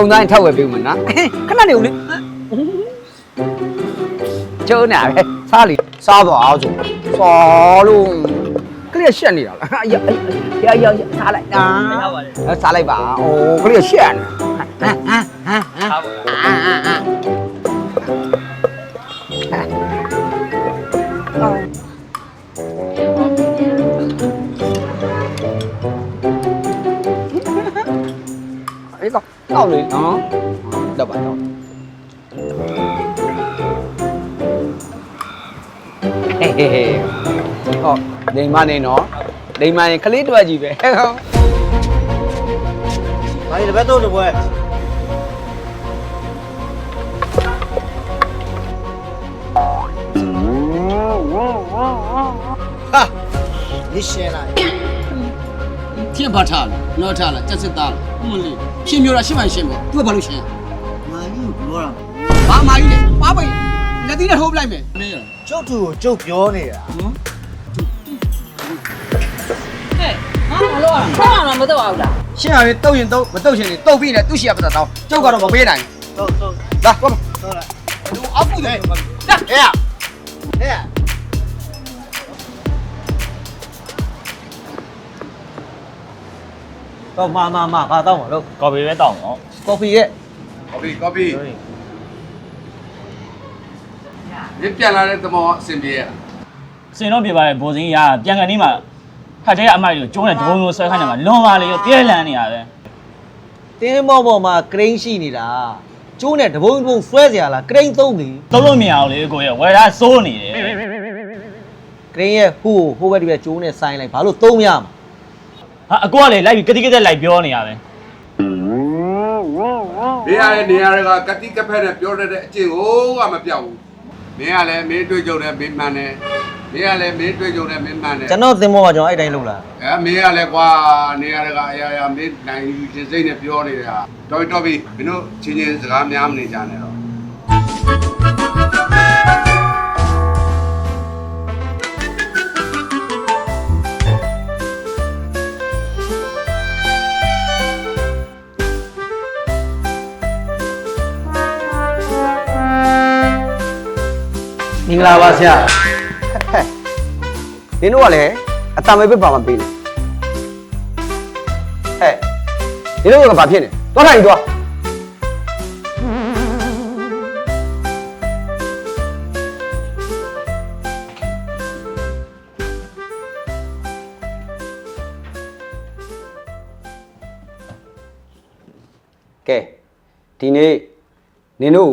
ကုန်တိုင်းထောက်ဝယ်ပေးမယ်နော်ခဏနေဦးလေကျုံးနေပဲစားလိစားပါအောင်ဆိုစားလို့ကလေးရှက်နေတာလားရစားလိုက်စားလိုက်ပါအိုးကလေးရှက်နေအဲ့တော့လေနော်တော့ပါတော့ဟေးဟောနေမနေနော်နေမရင်ခလေးတွက်ကြီးပဲဘာလဲဘယ်တော့လို့ပွဲဟာ你先来天怕差了哪差了这是大了ရှင်းမျိုးလားရှင်းမှရှင်းမယ်သူကဘာလို့ရှင်းမာယူပြောတာဘာမာယူလဲပါပိတ်လက်သီးနဲ့ထိုးပလိုက်မယ်မင်းရကျုပ်သူကိုကျုပ်ပြောနေတာဟဲ့ငါမလို့အောင်ဆောင်းအောင်မတော့အောင်လားရှင်းရရင်တုတ်ရင်တုတ်မတုတ်ရှင်နေတုတ်ပြီးနေသူ့ရှိရပတ်တော့ကျုပ်ကတော့မပေးနိုင်တော့လာကွာတော့လားလူအပူတယ်ဟဲ့တော့မာဘာတော့မလို့ ကော်ဖီပဲတောင်းတော့ ကော်ဖီရဲ့ ကော်ဖီဒီပြန်လာတဲ့သမောအဆင်ပြေရ စင်တော့ပြပါရဲ့ဘိုးစင်းရပြန်ကန်နေမှာဖတ်တဲ့အမိုက်ကိုကျုံးနဲ့ဒုံလိုဆွဲခိုင်းတယ်မှာလွန်ပါလေရောပြဲလန်းနေရပဲတင်းမောပေါ်မှာကရိန်းရှိနေတာကျိုးနဲ့တဘုံဆွဲเสียလားကရိန်းသုံးပြီသုံးလို့မရအောင်လေကိုရဲ့ဝယ်သားစိုးနေတယ်ကရိန်းရဲ့ဟိုဘက်ဒီဘက်ကျိုးနဲ့ဆိုင်လိုက်ဘာလို့သုံးရမှာဟာအကူကလေလိုက်ပြီးကတိကတက်လိုက်ပြောနေရပဲဘေးရတဲ့နေရာတွေကကတိကဖက်နဲ့ပြောတဲ့အကျင့်ကိုကမပြောက်ဘူးမင်းကလည်းမင်းတွေ့ကြုံတဲ့မင်းမှန်တယ်မင်းကလည်းမင်းတွေ့ကြုံတဲ့မင်းမှန်တယ်ကျွန်တော်သင်မောကကျွန်တော်အဲ့တိုင်းလုပ်လာမင်းကလည်းကွာနေရာတွေကအရာမင်းနိုင်ယူခြင်းစိတ်နဲ့ပြောနေတာတော်ပြီမင်းတို့ချင်းစကားများမနေကြနဲ့တော့မင်္ဂလာပါဆရာနင်တို့ကလည်းအတမေပဲပါမပေးနဲ့နင်တို့ကဘာဖြစ်နေသွားထိုင်သွားကဲဒီနေ့နင်တို့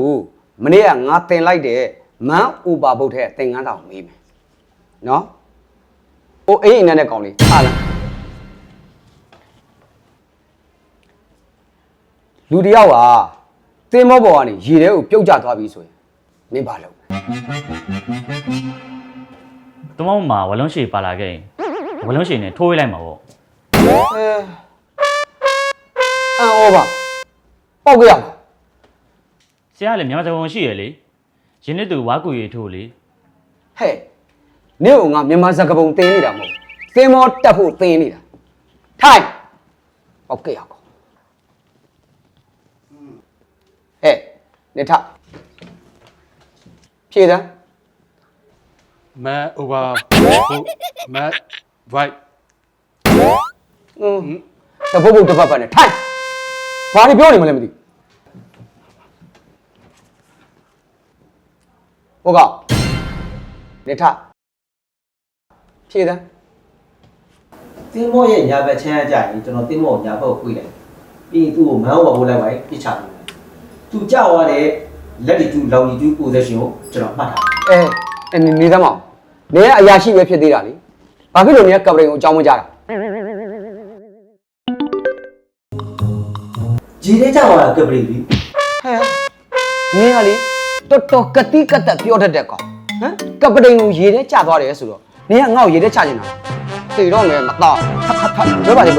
မနေ့ကငါတင်လိုက်တဲ့မန်းဥပါဘုတ်ထဲသင်္ကန်းတော်မေးမယ်နော်။အိုးအေးအိမ်နဲ့ကောင်လေးအားလားလူတယောက်ကသင်္ဘောပေါ်ကနေရေထဲကိုပြုတ်ကျသွားပြီဆိုရင်မင်းဘာလုပ်တမောင်းမှာဝလုံးရှည်ပါလာခဲ့ရင်ဝလုံးရှည်နဲ့ထိုးဝေးလိုက်မှာပေါ့အော်ပါပေါက်ကြရမှာဆရာလည်းမြန်မာစကားဝင်ရှိရလေရင်းနှစ်သူဝါကူရီထိုးလေဟဲ့နင့်ကငါမြန်မာစကားပုံသင်နေတာမဟုတ်သင်္ဘောတက်ဖို့သင်နေတာထိုင်ပေါက်ကြရကောင်ဟဲ့နေထဖြေစမ်းMan over man right တပုတ်ပုတ်တစ်ပတ်ပတ်နဲ့ထိုင်ဘာတွေပြောနေမလဲမသိဟုတ်ကနေထဖြေစမ်းတင်းမောရဲ့ညာဘက်ချမ်းအကြရင်ကျွန်တော်တင်းမောညာဘက်ကိုခွေးလိုက်ပြီးသူ့ကိုမန်းဝါပိုးလိုက်ပါပြစ်ချတယ်သူကြောက်ရတဲ့လက်တီတူလောင်တီတူ position ကိုကျွန်တော်မှတ်ထားနေသမောင်နေကအရာရှိပဲဖြစ်သေးတာလေဘာဖြစ်လို့နေကကပရိန်ကိုအကြောင်းမကြတာဂျီလေးကြောက်ရတာကပရိန်ပြီဟဲ့နေကလေတော်တော်ကတိကတ်တက်ပြောတတ်တဲ့ကောင်ဟမ်ကပရိန်ကိုရေထဲကျသွားတယ်ဆိုတော့နေကငါ့ကိုရေထဲချနေတာတေတော့ငယ်မတော့ထပ်ပြောပါလေ